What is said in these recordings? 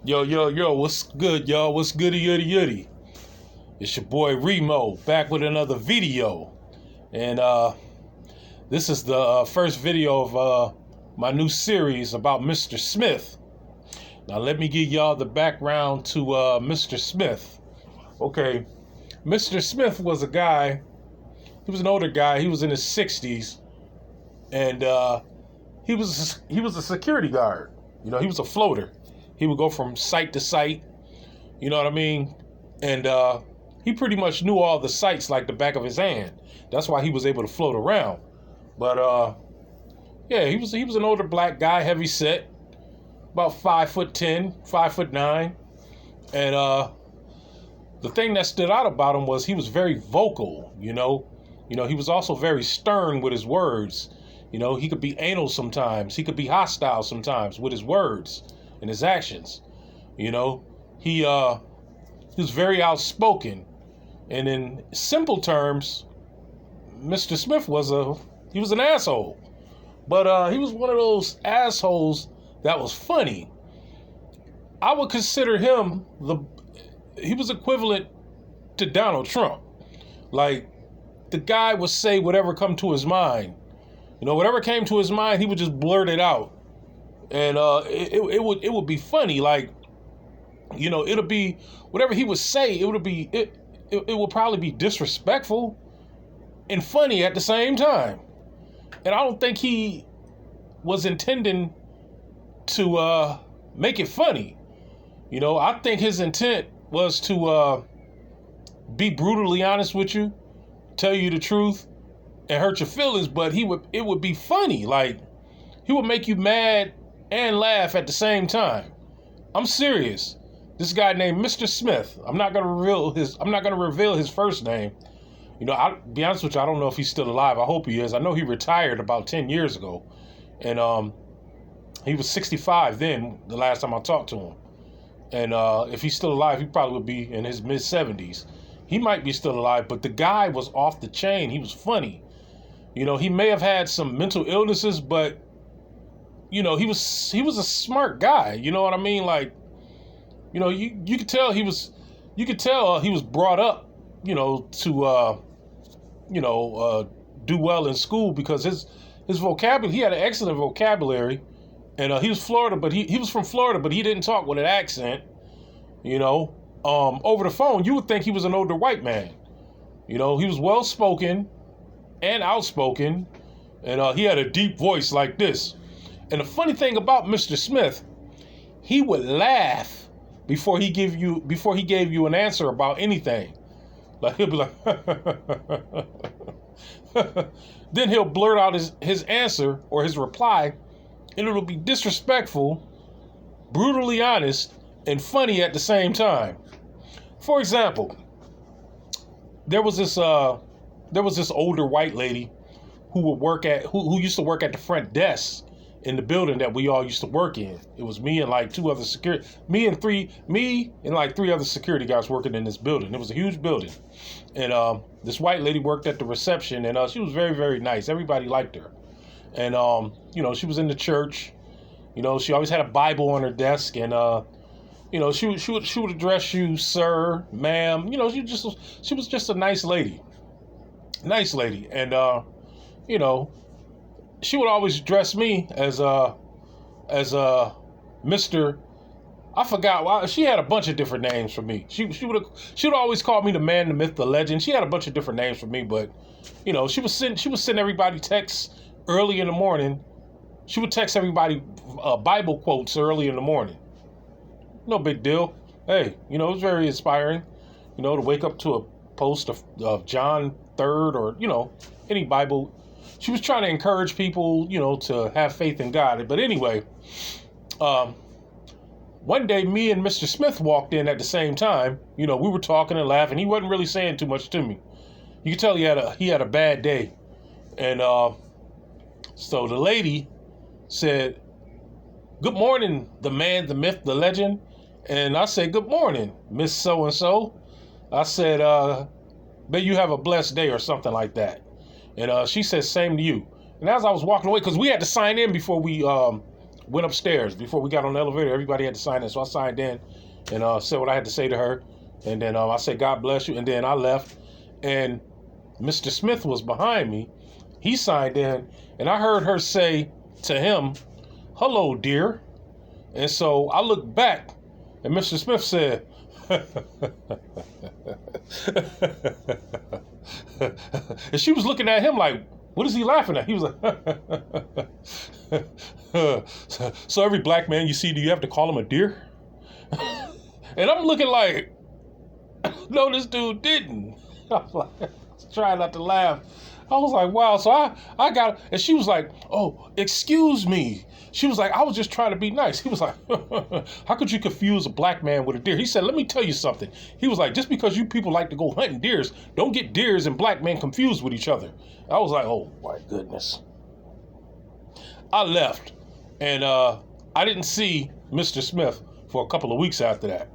Yo, what's good, y'all? What's goody, yuddy, yuddy? It's your boy Remo, back with another video. And this is the first video of my new series about Mr. Smith. Now, let me give y'all the background to Mr. Smith. Okay, Mr. Smith was a guy, he was an older guy, he was in his 60s, and he was a security guard. You know, he was a floater. He would go from site to site, you know what I mean? And he pretty much knew all the sites like the back of his hand. That's why he was able to float around. But yeah, he was an older black guy, heavy set, about 5'10", 5'9", and the thing that stood out about him was he was very vocal. You know, he was also very stern with his words. You know, he could be anal sometimes. He could be hostile sometimes with his words and his actions. You know, he was very outspoken, and in simple terms, Mr. Smith was an asshole, but he was one of those assholes that was funny. I would consider him he was equivalent to Donald Trump. Like, the guy would say whatever come to his mind. You know, whatever came to his mind, he would just blurt it out. And it would be funny. Like, you know, it'll be whatever he would say. It would probably be disrespectful and funny at the same time. And I don't think he was intending to make it funny. You know, I think his intent was to be brutally honest with you, tell you the truth, and hurt your feelings. But it would be funny. Like, he would make you mad and laugh at the same time. I'm serious. This guy named Mr. Smith. I'm not gonna reveal his first name. You know, I'll be honest with you, I don't know if he's still alive. I hope he is. I know he retired about 10 years ago. And he was 65 then, the last time I talked to him. And if he's still alive, he probably would be in his mid-70s. He might be still alive, but the guy was off the chain. He was funny. You know, he may have had some mental illnesses, but you know, he was a smart guy. You know what I mean? Like, you know, you could tell he was brought up, you know, to do well in school, because his vocabulary, he had an excellent vocabulary, and he was from Florida, but he didn't talk with an accent. You know, over the phone, you would think he was an older white man. You know, he was well spoken and outspoken, and he had a deep voice like this. And the funny thing about Mr. Smith, he would laugh before he gave you an answer about anything. Like, he'll be like, then he'll blurt out his answer or his reply, and it'll be disrespectful, brutally honest, and funny at the same time. For example, there was this older white lady who used to work at the front desk in the building that we all used to work in. It was me and like three other security guys working in this building. It was a huge building. And this white lady worked at the reception, and she was very, very nice. Everybody liked her. And you know, she was in the church. You know, she always had a Bible on her desk, and you know, she would address you, sir, ma'am. You know, she was just a nice lady. Nice lady. And you know, she would always address me as Mr. I forgot why. She had a bunch of different names for me. She would always call me the man, the myth, the legend. She had a bunch of different names for me, but you know, she would send everybody texts early in the morning. She would text everybody Bible quotes early in the morning. No big deal. Hey, you know, it was very inspiring, you know, to wake up to a post of John 3rd, or, you know, any Bible. She was trying to encourage people, you know, to have faith in God. But anyway, one day me and Mr. Smith walked in at the same time. You know, we were talking and laughing. He wasn't really saying too much to me. You could tell he had a bad day. And so the lady said, "Good morning, the man, the myth, the legend." And I said, "Good morning, Miss So-and-so." I said, "May you have a blessed day," or something like that. And she said, "Same to you." And as I was walking away, because we had to sign in before we went upstairs. Before we got on the elevator, everybody had to sign in. So I signed in and said what I had to say to her. And then I said, God bless you. And then I left. And Mr. Smith was behind me. He signed in. And I heard her say to him, hello, dear. And so I looked back. And Mr. Smith said, and she was looking at him like, what is he laughing at? He was like, so every black man you see, do you have to call him a deer? And I'm looking like, no, this dude didn't. I was like, trying not to laugh. I was like, wow. So I got, and she was like, oh, excuse me. She was like, I was just trying to be nice. He was like, how could you confuse a black man with a deer? He said, let me tell you something. He was like, just because you people like to go hunting deers, don't get deers and black men confused with each other. I was like, oh my goodness. I left, and I didn't see Mr. Smith for a couple of weeks after that.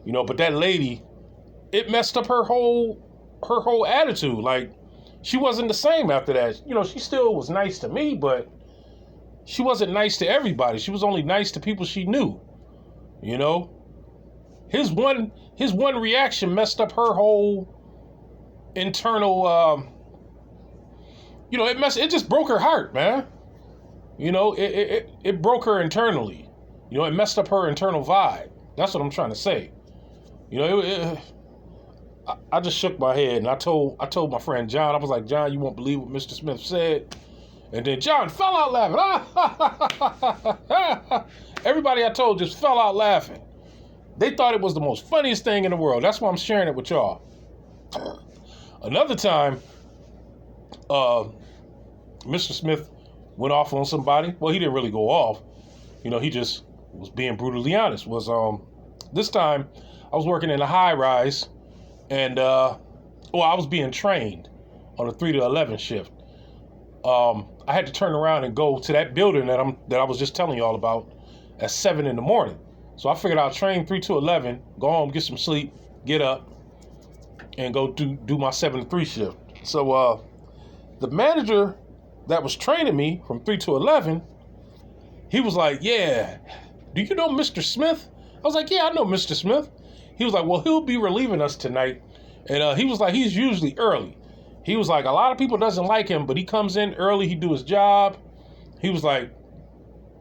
You know, but that lady, it messed up her whole attitude. Like, she wasn't the same after that. You know, she still was nice to me, but she wasn't nice to everybody. She was only nice to people she knew. You know, his one reaction messed up her whole internal. You know, it just broke her heart, man. You know, it broke her internally. You know, it messed up her internal vibe. That's what I'm trying to say. You know, I just shook my head, and I told my friend John, I was like, John, you won't believe what Mr. Smith said. And then John fell out laughing. Everybody I told just fell out laughing. They thought it was the most funniest thing in the world. That's why I'm sharing it with y'all. Another time, Mr. Smith went off on somebody. Well, he didn't really go off. You know, he just was being brutally honest. This time, I was working in a high rise, and I was being trained on a 3 to 11 shift. I had to turn around and go to that building that I was just telling y'all about at 7 in the morning. So I figured I'll train 3 to 11, go home, get some sleep, get up, and go do my 7 to 3 shift. So the manager that was training me from 3 to 11, he was like, yeah, do you know Mr. Smith? I was like, yeah, I know Mr. Smith. He was like, well, he'll be relieving us tonight. And he was like, he's usually early. He was like, a lot of people doesn't like him, but he comes in early, he do his job. He was like,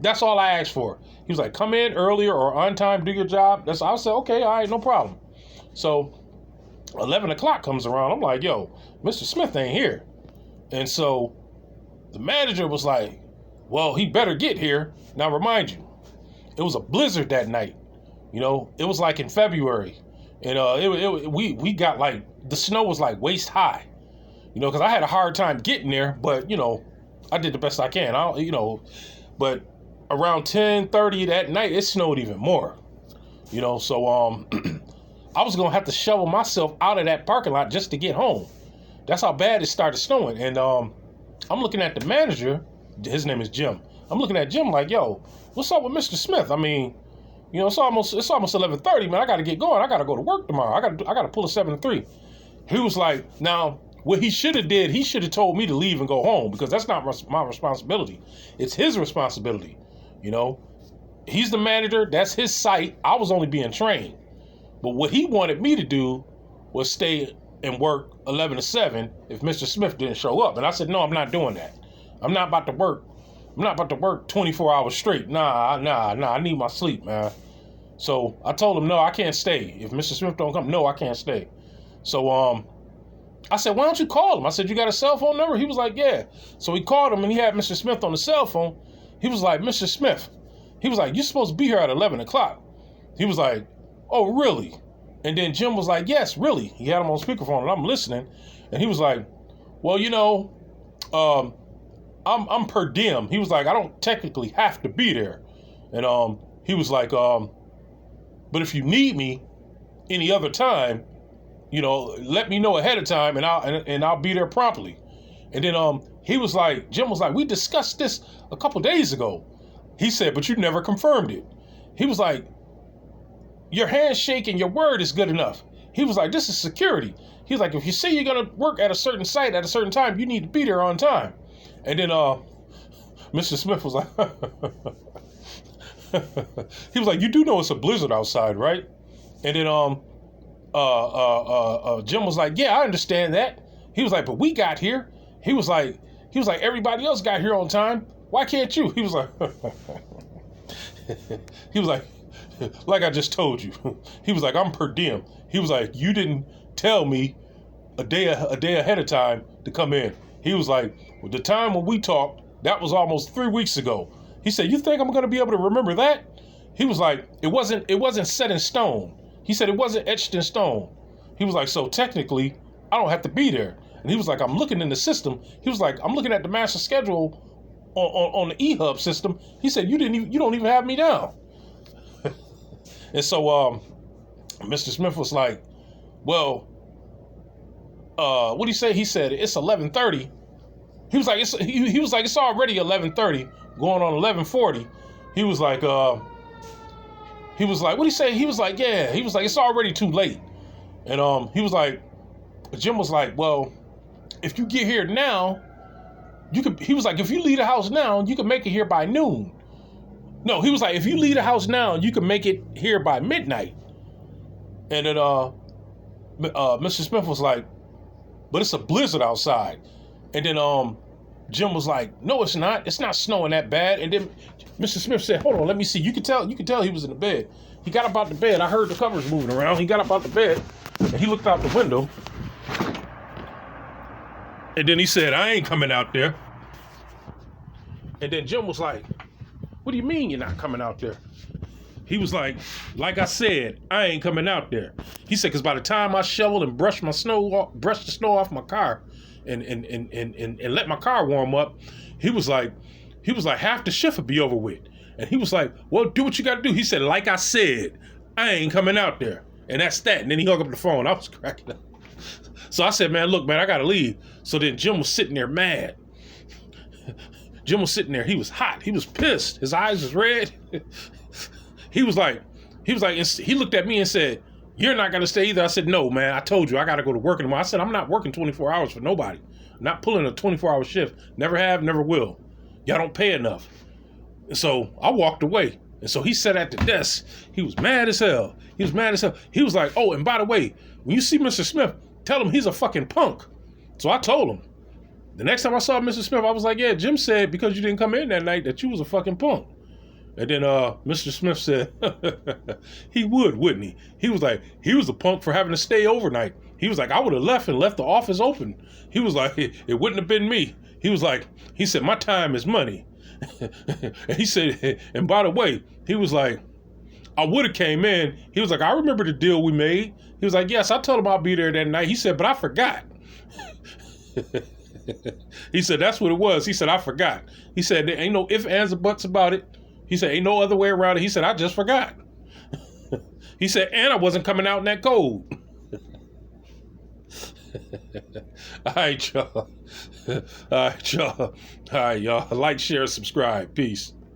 that's all I asked for. He was like, come in earlier or on time, do your job. I said, okay, all right, no problem. So 11 o'clock comes around. I'm like, yo, Mr. Smith ain't here. And so the manager was like, well, he better get here. Now, remind you, it was a blizzard that night. You know, it was like in February. And we got like, the snow was like waist high. You know, because I had a hard time getting there, but, you know, I did the best I can. But around 10:30 that night, it snowed even more. You know, so I was going to have to shovel myself out of that parking lot just to get home. That's how bad it started snowing. And I'm looking at the manager. His name is Jim. I'm looking at Jim like, yo, what's up with Mr. Smith? I mean, you know, it's almost 11:30, man. I got to get going. I got to go to work tomorrow. I got to pull a 7 to 3. He was like, now, what he should have did, he should have told me to leave and go home, because that's not my responsibility. It's his responsibility. You know, he's the manager. That's his site. I was only being trained. But what he wanted me to do was stay and work 11 to 7 if Mr. Smith didn't show up. And I said, no, I'm not doing that. I'm not about to work 24 hours straight. Nah, I need my sleep, man. So I told him, no, I can't stay. If Mr. Smith don't come, no, I can't stay. So, I said, why don't you call him? I said, you got a cell phone number? He was like, yeah. So he called him, and he had Mr. Smith on the cell phone. He was like, Mr. Smith. He was like, you're supposed to be here at 11 o'clock. He was like, oh, really? And then Jim was like, yes, really. He had him on speakerphone, and I'm listening. And he was like, well, you know, I'm per diem. He was like, I don't technically have to be there. And he was like, but if you need me any other time, you know, let me know ahead of time, and I'll be there promptly. And then he was like, Jim was like, we discussed this a couple days ago. He said, but you never confirmed it. He was like, your handshake and your word is good enough. He was like, this is security. He was like, if you say you're gonna work at a certain site at a certain time, you need to be there on time. And then Mr. Smith was like, He was like, you do know it's a blizzard outside, right? And then Jim was like, yeah, I understand that. He was like, but we got here. He was like, everybody else got here on time. Why can't you? He was like, like I just told you. He was like, I'm per diem. He was like, you didn't tell me a day ahead of time to come in. He was like, well, the time when we talked, that was almost 3 weeks ago. He said, you think I'm going to be able to remember that? He was like, it wasn't set in stone. He said it wasn't etched in stone. He was like, so technically, I don't have to be there. And he was like, I'm looking in the system. He was like, I'm looking at the master schedule on the eHub system. He said, you don't even have me down. And so Mr. Smith was like, well, what did he say? He said it's 11:30. He was like, it's already 11:30, going on 11:40. He was like, what did he say? He was like, yeah. He was like, it's already too late. And he was like, Jim was like, well, if you get here now, you could. He was like, if you leave the house now, you can make it here by noon. No, he was like, if you leave the house now, you can make it here by midnight. And then Mr. Smith was like, but it's a blizzard outside. And then Jim was like, no, it's not. It's not snowing that bad. And then Mr. Smith said, hold on, let me see. You could tell he was in the bed. He got up out the bed. I heard the covers moving around. He got up out the bed and he looked out the window. And then he said, I ain't coming out there. And then Jim was like, what do you mean you're not coming out there? He was like I said, I ain't coming out there. He said, because by the time I shoveled and brushed the snow off my car and let my car warm up, he was like, half the shift would be over with. And he was like, well, do what you got to do. He said, like I said, I ain't coming out there. And that's that. And then he hung up the phone. I was cracking up. So I said, man, look, man, I got to leave. So then Jim was sitting there mad. Jim was sitting there. He was hot. He was pissed. His eyes was red. He looked at me and said, you're not going to stay either. I said, no, man, I told you I got to go to work tomorrow. I said, I'm not working 24 hours for nobody. I'm not pulling a 24-hour shift. Never have, never will. Y'all don't pay enough. And so I walked away. And so he sat at the desk. He was mad as hell. He was like, oh, and by the way, when you see Mr. Smith, tell him he's a fucking punk. So I told him. The next time I saw Mr. Smith, I was like, yeah, Jim said because you didn't come in that night that you was a fucking punk. And then Mr. Smith said, he would, wouldn't he? He was like, he was a punk for having to stay overnight. He was like, I would have left the office open. He was like, it wouldn't have been me. He said, my time is money. And he said, and by the way, he was like, I would have came in. He was like, I remember the deal we made. He was like, yes, I told him I'll be there that night. He said, but I forgot. He said, that's what it was. He said, I forgot. He said, there ain't no ifs, ands, or buts about it. He said, ain't no other way around it. He said, I just forgot. He said, and I wasn't coming out in that cold. All right, y'all. All right, y'all. Like, share, subscribe. Peace.